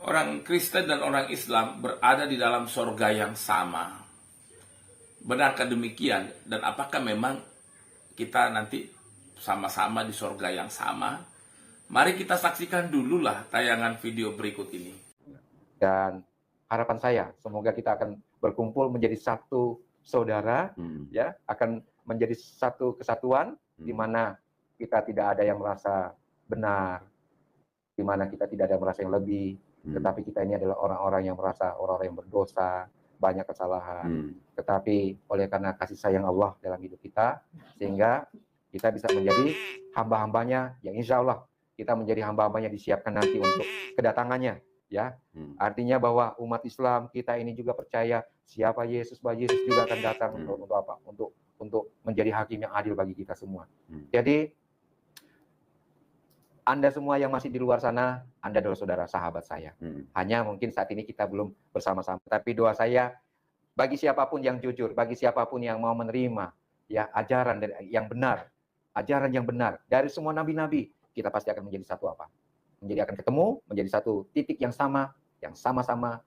Orang Kristen dan orang Islam berada di dalam sorga yang sama. Benarkah demikian? Dan apakah memang kita nanti sama-sama di sorga yang sama? Mari kita saksikan dululah tayangan video berikut ini. Dan harapan saya, semoga kita akan berkumpul menjadi satu saudara, ya, akan menjadi satu kesatuan, di mana kita tidak ada yang merasa benar, di mana kita tidak ada yang merasa yang lebih, tetapi kita ini adalah orang-orang yang merasa orang-orang yang berdosa, banyak kesalahan. Tetapi oleh karena kasih sayang Allah dalam hidup kita, sehingga kita bisa menjadi hamba-hambanya, yang insya Allah kita menjadi hamba-hambanya disiapkan nanti untuk kedatangannya. Ya, artinya bahwa umat Islam kita ini juga percaya siapa Yesus, bahwa Yesus juga akan datang untuk apa? Untuk menjadi hakim yang adil bagi kita semua. Jadi Anda semua yang masih di luar sana, Anda adalah saudara sahabat saya. Hanya mungkin saat ini kita belum bersama-sama. Tapi doa saya bagi siapapun yang jujur, bagi siapapun yang mau menerima ya ajaran yang benar dari semua nabi-nabi, kita pasti akan menjadi satu apa? Menjadi akan ketemu, menjadi satu titik yang sama-sama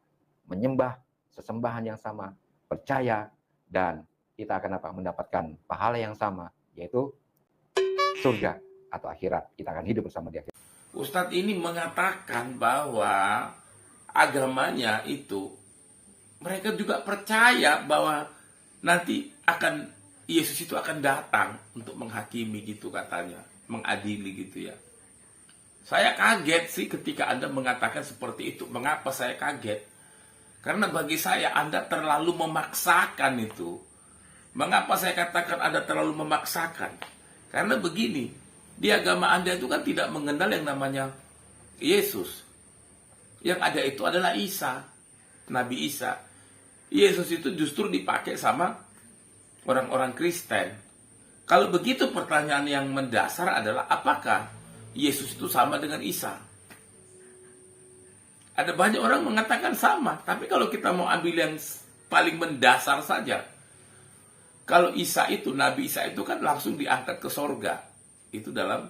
menyembah sesembahan yang sama, percaya, dan kita akan apa? Mendapatkan pahala yang sama, yaitu surga atau akhirat. Kita akan hidup bersama di akhirat. Ustadz ini mengatakan bahwa agamanya itu, mereka juga percaya bahwa nanti Yesus itu akan datang untuk menghakimi gitu katanya, mengadili gitu ya. Saya kaget sih ketika Anda mengatakan seperti itu. Mengapa saya kaget? Karena bagi saya Anda terlalu memaksakan itu. Mengapa saya katakan Anda terlalu memaksakan? Karena begini, di agama Anda itu kan tidak mengenal yang namanya Yesus. Yang ada itu adalah Isa, Nabi Isa. Yesus itu justru dipakai sama orang-orang Kristen. Kalau begitu pertanyaan yang mendasar adalah apakah Yesus itu sama dengan Isa? Ada banyak orang mengatakan sama, tapi kalau kita mau ambil yang paling mendasar saja, kalau Isa itu, Nabi Isa itu kan langsung diangkat ke sorga. Itu dalam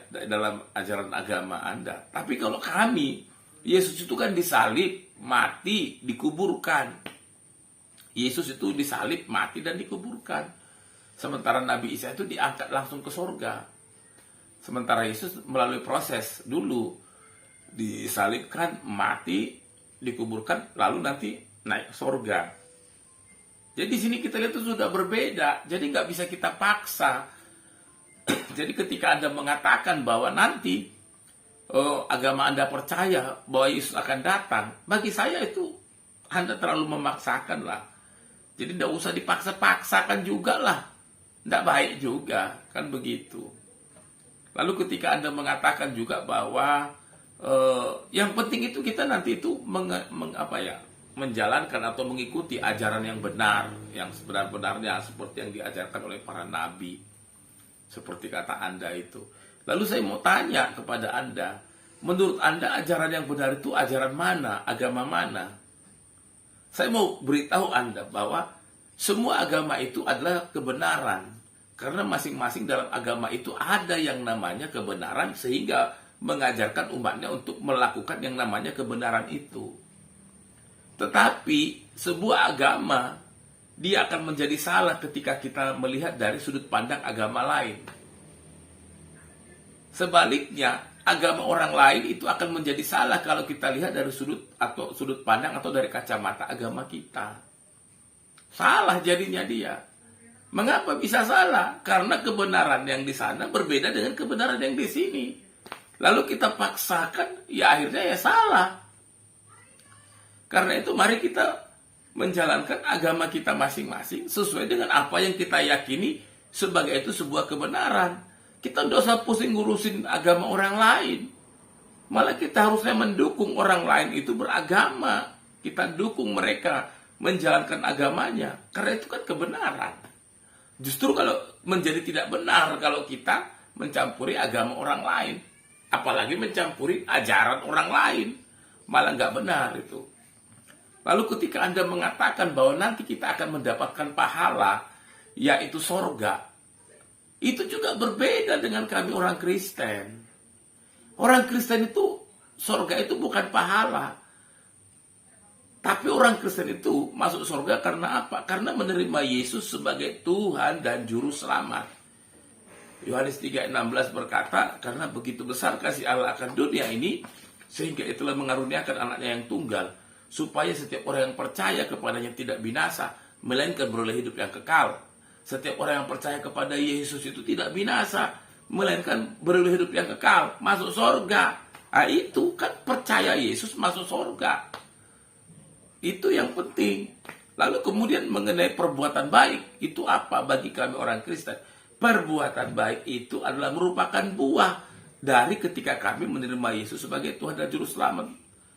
dalam ajaran agama Anda. Tapi kalau kami, Yesus itu kan disalib, mati, dikuburkan. Yesus itu disalib, mati, dan dikuburkan. Sementara Nabi Isa itu diangkat langsung ke sorga. Sementara Yesus melalui proses dulu, disalibkan, mati, dikuburkan, lalu nanti naik sorga. Jadi di sini kita lihat itu sudah berbeda. Jadi nggak bisa kita paksa. Jadi ketika Anda mengatakan bahwa nanti agama Anda percaya bahwa Yesus akan datang, bagi saya itu Anda terlalu memaksakan lah. Jadi tidak usah dipaksa-paksakan juga lah. Tidak baik juga, kan begitu. Lalu ketika Anda mengatakan juga bahwa yang penting itu kita nanti itu menjalankan atau mengikuti ajaran yang benar, yang sebenar-benarnya seperti yang diajarkan oleh para nabi. Seperti kata Anda itu. Lalu saya mau tanya kepada Anda, menurut Anda ajaran yang benar itu ajaran mana? Agama mana? Saya mau beritahu Anda bahwa semua agama itu adalah kebenaran. Karena masing-masing dalam agama itu ada yang namanya kebenaran, sehingga mengajarkan umatnya untuk melakukan yang namanya kebenaran itu. Tetapi sebuah agama, dia akan menjadi salah ketika kita melihat dari sudut pandang agama lain. Sebaliknya, agama orang lain itu akan menjadi salah kalau kita lihat dari sudut pandang atau dari kacamata agama kita. Salah jadinya dia. Mengapa bisa salah? Karena kebenaran yang di sana berbeda dengan kebenaran yang di sini. Lalu kita paksakan, ya akhirnya ya salah. Karena itu mari kita menjalankan agama kita masing-masing sesuai dengan apa yang kita yakini sebagai itu sebuah kebenaran. Kita tidak usah pusing ngurusin agama orang lain. Malah kita harusnya mendukung orang lain itu beragama. Kita dukung mereka menjalankan agamanya. Karena itu kan kebenaran. Justru kalau menjadi tidak benar kalau kita mencampuri agama orang lain. Apalagi mencampuri ajaran orang lain. Malah nggak benar itu. Lalu ketika Anda mengatakan bahwa nanti kita akan mendapatkan pahala, yaitu sorga, itu juga berbeda dengan kami orang Kristen. Orang Kristen itu sorga itu bukan pahala. Tapi orang Kristen itu masuk surga karena apa? Karena menerima Yesus sebagai Tuhan dan Juru Selamat. Yohanes 3:16 berkata, karena begitu besar kasih Allah akan dunia ini, sehingga itulah mengaruniakan anaknya yang tunggal, supaya setiap orang yang percaya kepadanya tidak binasa, melainkan beroleh hidup yang kekal. Setiap orang yang percaya kepada Yesus itu tidak binasa, melainkan beroleh hidup yang kekal, masuk surga. Nah, itu kan percaya Yesus masuk surga. Itu yang penting. Lalu kemudian mengenai perbuatan baik, itu apa bagi kami orang Kristen? Perbuatan baik itu adalah merupakan buah dari ketika kami menerima Yesus sebagai Tuhan dan Juru Selamat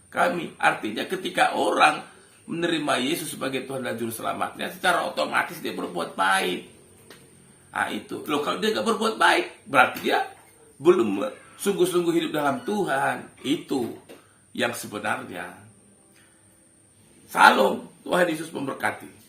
kami. Artinya ketika orang menerima Yesus sebagai Tuhan dan Juru Selamatnya, secara otomatis dia berbuat baik. Nah itu. Loh, kalau dia nggak berbuat baik, berarti dia belum sungguh-sungguh hidup dalam Tuhan. Itu yang sebenarnya. Salam, Tuhan Yesus memberkati.